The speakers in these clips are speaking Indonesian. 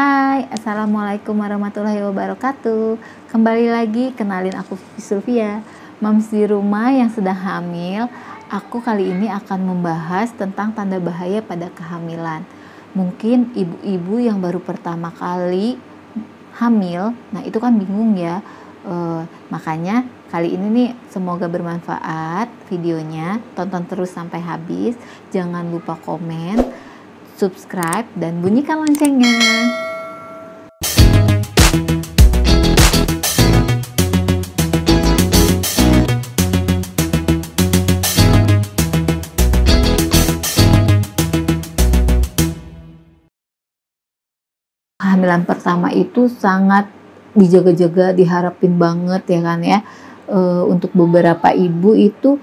Hai, Assalamualaikum warahmatullahi wabarakatuh. Kembali lagi, kenalin aku Sylvia, Moms di rumah yang sedang hamil. Aku kali ini akan membahas tentang tanda bahaya pada kehamilan. Mungkin ibu-ibu yang baru pertama kali hamil, nah itu kan bingung ya. Makanya kali ini nih semoga bermanfaat videonya. Tonton terus sampai habis. Jangan lupa komen, subscribe, dan bunyikan loncengnya. Kehamilan pertama itu sangat dijaga-jaga, diharapin banget ya kan ya. Untuk beberapa ibu itu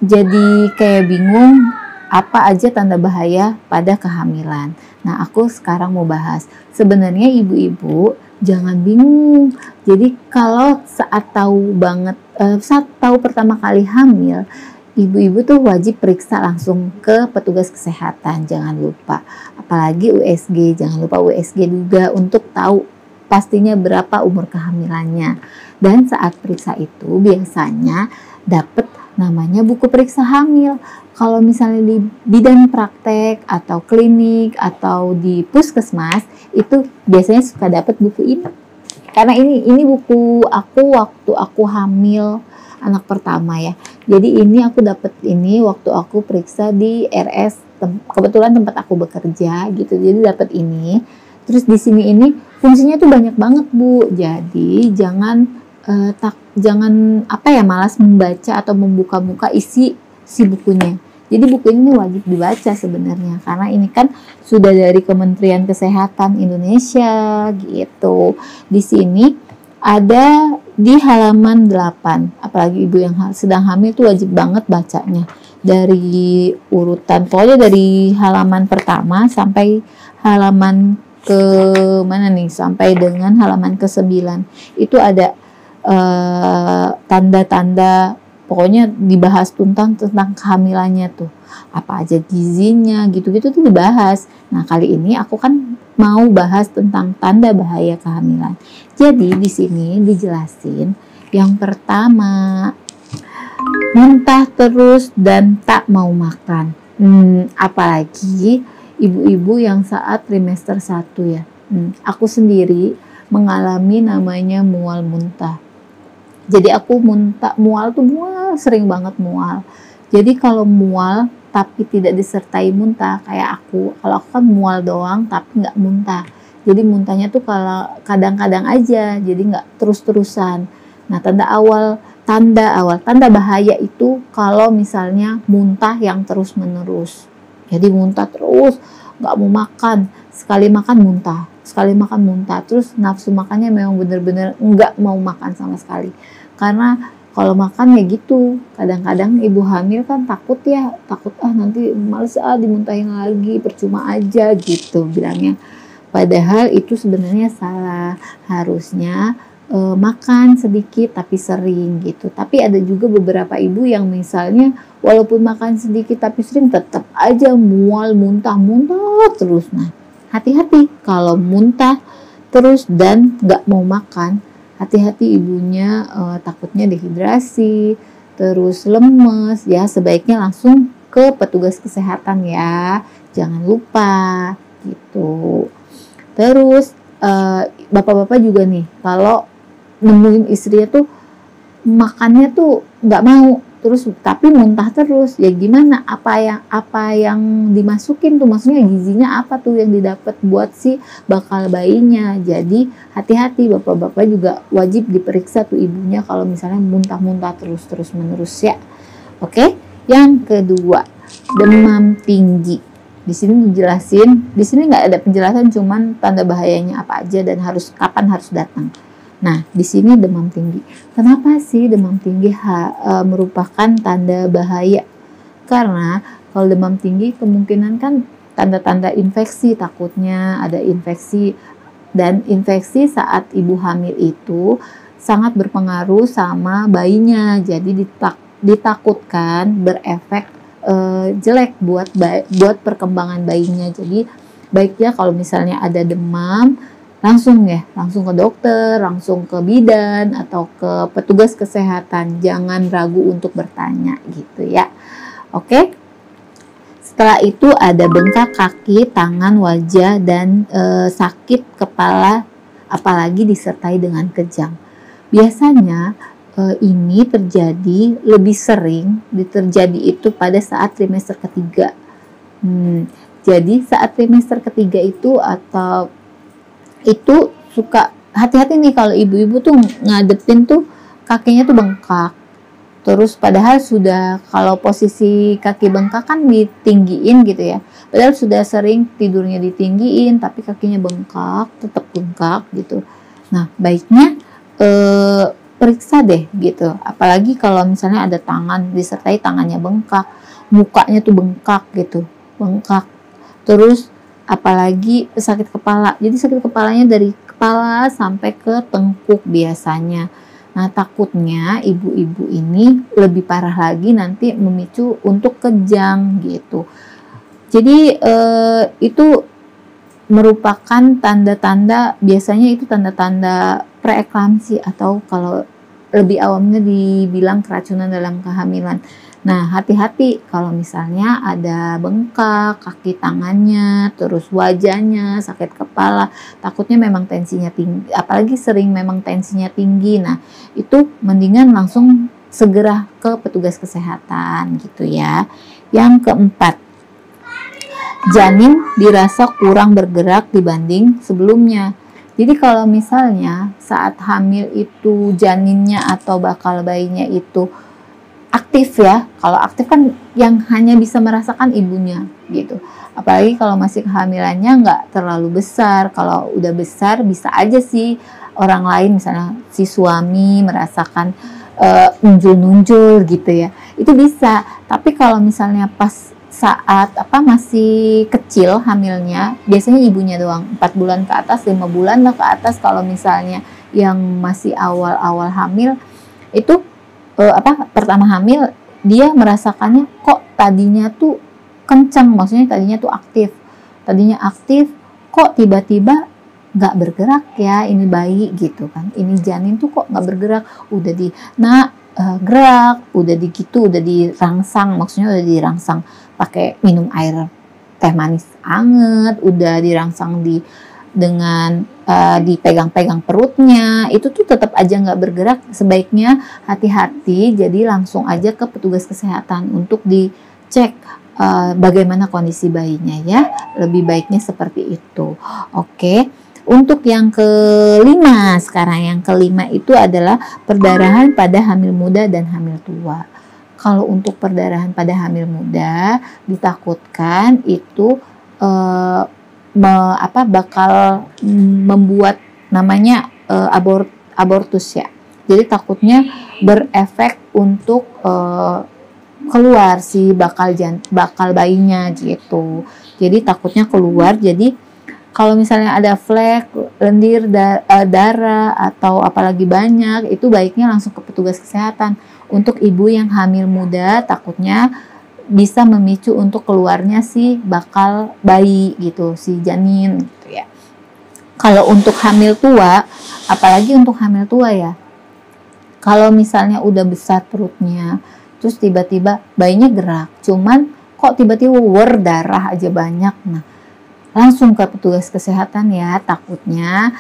jadi kayak bingung apa aja tanda bahaya pada kehamilan. Nah, aku sekarang mau bahas. Sebenarnya ibu-ibu jangan bingung. Jadi kalau saat tahu pertama kali hamil, ibu-ibu tuh wajib periksa langsung ke petugas kesehatan, jangan lupa. Apalagi USG, jangan lupa USG juga untuk tahu pastinya berapa umur kehamilannya. Dan saat periksa itu biasanya dapat namanya buku periksa hamil. Kalau misalnya di bidan praktek atau klinik atau di puskesmas itu biasanya suka dapat buku ini. Karena ini buku aku waktu aku hamil anak pertama ya. Jadi ini aku dapat ini waktu aku periksa di RS, kebetulan tempat aku bekerja gitu. Jadi dapat ini. Terus di sini ini fungsinya tuh banyak banget Bu. Jadi jangan malas membaca atau membuka-buka isi bukunya. Jadi buku ini wajib dibaca sebenarnya karena ini kan sudah dari Kementerian Kesehatan Indonesia gitu. Di sini ada di halaman 8. Apalagi ibu yang sedang hamil itu wajib banget bacanya. Dari urutan pokoknya dari halaman pertama sampai halaman ke mana nih? Sampai dengan halaman ke-9. Itu ada tanda-tanda, pokoknya dibahas tentang kehamilannya tuh. Apa aja gizinya, gitu-gitu tuh dibahas. Nah, kali ini aku kan mau bahas tentang tanda bahaya kehamilan. Jadi di sini dijelasin yang pertama, muntah terus dan tak mau makan. Apalagi ibu-ibu yang saat trimester 1 ya. Aku sendiri mengalami namanya mual muntah. Jadi aku mual, sering banget mual. Jadi kalau mual tapi tidak disertai muntah kayak kalau aku kan mual doang tapi nggak muntah. Jadi muntahnya tuh kalau kadang-kadang aja, jadi nggak terus-terusan. Nah, tanda bahaya itu kalau misalnya muntah yang terus-menerus. Jadi muntah terus, nggak mau makan, sekali makan muntah, terus nafsu makannya memang bener-bener nggak mau makan sama sekali. Karena kalau makan ya gitu, kadang-kadang ibu hamil kan takut nanti males dimuntahin lagi, percuma aja gitu bilangnya. Padahal itu sebenarnya salah, harusnya makan sedikit tapi sering gitu. Tapi ada juga beberapa ibu yang misalnya walaupun makan sedikit tapi sering tetap aja mual, muntah terus. Nah, hati-hati kalau muntah terus dan nggak mau makan. Hati-hati ibunya takutnya dehidrasi, terus lemes ya, sebaiknya langsung ke petugas kesehatan ya, jangan lupa gitu. Terus bapak-bapak juga nih kalau nemuin istrinya tuh makannya tuh nggak mau terus tapi muntah terus, ya gimana, apa yang dimasukin tuh, maksudnya gizinya apa tuh yang didapat buat si bakal bayinya. Jadi hati-hati, bapak-bapak juga wajib diperiksa tuh ibunya kalau misalnya muntah terus menerus ya. Oke, yang kedua, demam tinggi. Di sini dijelasin, di sini nggak ada penjelasan, cuman tanda bahayanya apa aja dan kapan harus datang. Nah, di sini demam tinggi. Kenapa sih demam tinggi merupakan tanda bahaya? Karena kalau demam tinggi kemungkinan kan tanda-tanda infeksi, takutnya ada infeksi. Dan infeksi saat ibu hamil itu sangat berpengaruh sama bayinya. Jadi ditakutkan berefek jelek buat perkembangan bayinya. Jadi baiknya kalau misalnya ada demam, langsung ke dokter, langsung ke bidan atau ke petugas kesehatan. Jangan ragu untuk bertanya gitu ya. Oke. Setelah itu ada bengkak kaki, tangan, wajah, dan sakit kepala, apalagi disertai dengan kejang. Biasanya ini terjadi lebih sering terjadi itu pada saat trimester ketiga. Jadi saat trimester ketiga itu atau itu suka hati-hati nih kalau ibu-ibu tuh ngadepin tuh kakinya tuh bengkak. Terus padahal sudah kalau posisi kaki bengkak kan ditinggiin gitu ya. Padahal sudah sering tidurnya ditinggiin tapi kakinya bengkak, tetap bengkak gitu. Nah, baiknya periksa deh gitu. Apalagi kalau misalnya ada tangan disertai tangannya bengkak, mukanya tuh bengkak gitu. Bengkak. Terus apalagi sakit kepala. Jadi sakit kepalanya dari kepala sampai ke tengkuk biasanya. Nah, takutnya ibu-ibu ini lebih parah lagi nanti memicu untuk kejang gitu. Jadi itu merupakan tanda-tanda, biasanya itu tanda-tanda preeklamsi atau kalau lebih awamnya dibilang keracunan dalam kehamilan. Nah, hati-hati kalau misalnya ada bengkak, kaki tangannya, terus wajahnya, sakit kepala, takutnya memang tensinya tinggi, apalagi sering memang tensinya tinggi. Nah, itu mendingan langsung segera ke petugas kesehatan gitu ya. Yang keempat, janin dirasa kurang bergerak dibanding sebelumnya. Jadi kalau misalnya saat hamil itu janinnya atau bakal bayinya itu aktif ya, kalau aktif kan yang hanya bisa merasakan ibunya gitu. Apalagi kalau masih kehamilannya nggak terlalu besar. Kalau udah besar bisa aja sih orang lain, misalnya si suami merasakan nunjul-nunjul gitu ya, itu bisa. Tapi kalau misalnya pas saat masih kecil hamilnya, biasanya ibunya doang, 4 bulan ke atas, 5 bulan lah ke atas. Kalau misalnya yang masih awal-awal hamil itu pertama hamil, dia merasakannya kok tadinya tuh kencang, maksudnya tadinya tuh aktif, kok tiba-tiba nggak bergerak ya ini bayi gitu kan, ini janin tuh kok nggak bergerak, udah gerak, udah dirangsang, maksudnya udah dirangsang pakai minum air teh manis anget, udah dirangsang dengan dipegang-pegang perutnya, itu tuh tetap aja nggak bergerak. Sebaiknya hati-hati, jadi langsung aja ke petugas kesehatan untuk dicek bagaimana kondisi bayinya ya. Lebih baiknya seperti itu. Oke. Untuk yang kelima sekarang, yang kelima itu adalah perdarahan pada hamil muda dan hamil tua. Kalau untuk perdarahan pada hamil muda ditakutkan itu bakal membuat namanya abortus ya. Jadi takutnya berefek untuk keluar si bakal bayinya gitu. Jadi takutnya keluar. Jadi kalau misalnya ada flek, lendir, darah atau apalagi banyak, itu baiknya langsung ke petugas kesehatan. Untuk ibu yang hamil muda takutnya bisa memicu untuk keluarnya si bakal bayi gitu, si janin gitu ya. Kalau untuk hamil tua, apalagi untuk hamil tua ya, kalau misalnya udah besar perutnya, terus tiba-tiba bayinya gerak, cuman kok tiba-tiba darah aja banyak, nah langsung ke petugas kesehatan ya. Takutnya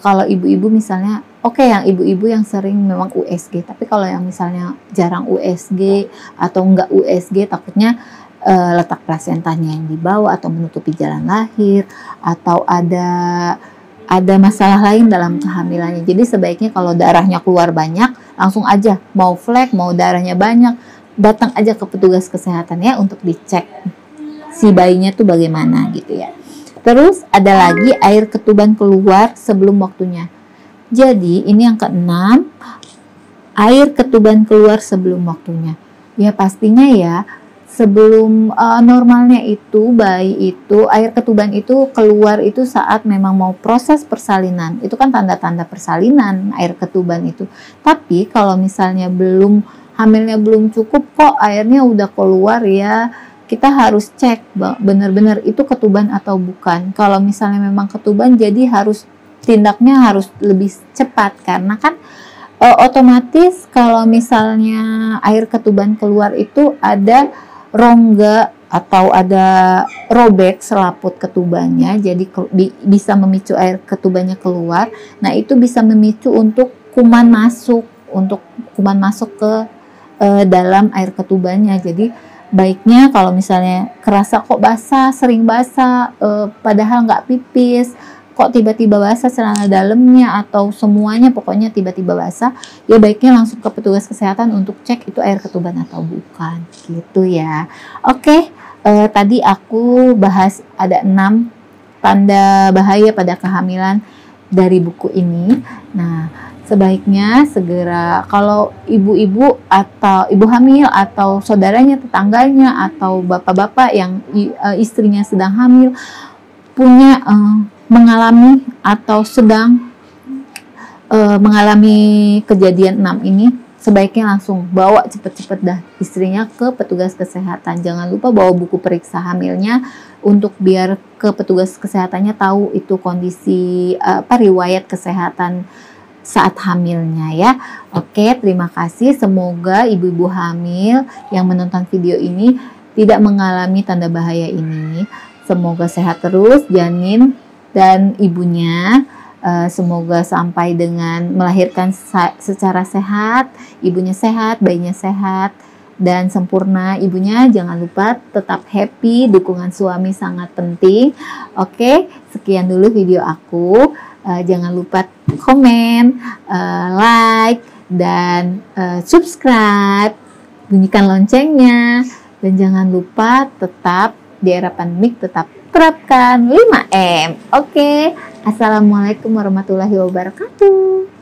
kalau ibu-ibu misalnya, yang ibu-ibu yang sering memang USG, tapi kalau yang misalnya jarang USG atau enggak USG, takutnya letak plasentanya yang dibawa atau menutupi jalan lahir atau ada masalah lain dalam kehamilannya. Jadi sebaiknya kalau darahnya keluar banyak, langsung aja, mau flek, mau darahnya banyak, datang aja ke petugas kesehatan ya untuk dicek si bayinya tuh bagaimana gitu ya. Terus ada lagi air ketuban keluar sebelum waktunya. Jadi ini yang keenam, air ketuban keluar sebelum waktunya. Ya pastinya ya, sebelum normalnya itu bayi itu air ketuban itu keluar itu saat memang mau proses persalinan. Itu kan tanda-tanda persalinan air ketuban itu. Tapi kalau misalnya hamilnya belum cukup kok airnya udah keluar ya, kita harus cek benar-benar itu ketuban atau bukan. Kalau misalnya memang ketuban, jadi tindaknya harus lebih cepat, karena kan otomatis kalau misalnya air ketuban keluar itu ada rongga atau ada robek selaput ketubannya, jadi bisa memicu air ketubannya keluar. Nah, itu bisa memicu untuk kuman masuk ke dalam air ketubannya. Jadi baiknya kalau misalnya kerasa kok basah, sering basah, padahal nggak pipis, kok tiba-tiba basah celana dalamnya atau semuanya pokoknya tiba-tiba basah, ya baiknya langsung ke petugas kesehatan untuk cek itu air ketuban atau bukan, gitu ya. Oke, tadi aku bahas ada 6 tanda bahaya pada kehamilan dari buku ini. Nah, sebaiknya segera, kalau ibu-ibu atau ibu hamil atau saudaranya, tetangganya, atau bapak-bapak yang istrinya sedang hamil punya mengalami atau sedang mengalami kejadian 6 ini, sebaiknya langsung bawa cepet-cepet dah istrinya ke petugas kesehatan. Jangan lupa bawa buku periksa hamilnya untuk biar ke petugas kesehatannya tahu itu kondisi riwayat kesehatan saat hamilnya ya. Oke, terima kasih. Semoga ibu-ibu hamil yang menonton video ini tidak mengalami tanda bahaya ini. Semoga sehat terus janin dan ibunya. Semoga sampai dengan melahirkan secara sehat, ibunya sehat, bayinya sehat, dan sempurna. Ibunya jangan lupa tetap happy, dukungan suami sangat penting. Oke, sekian dulu video aku. Jangan lupa komen, like, dan subscribe, bunyikan loncengnya, dan jangan lupa tetap di era pandemik tetap terapkan 5M. Oke, assalamualaikum warahmatullahi wabarakatuh.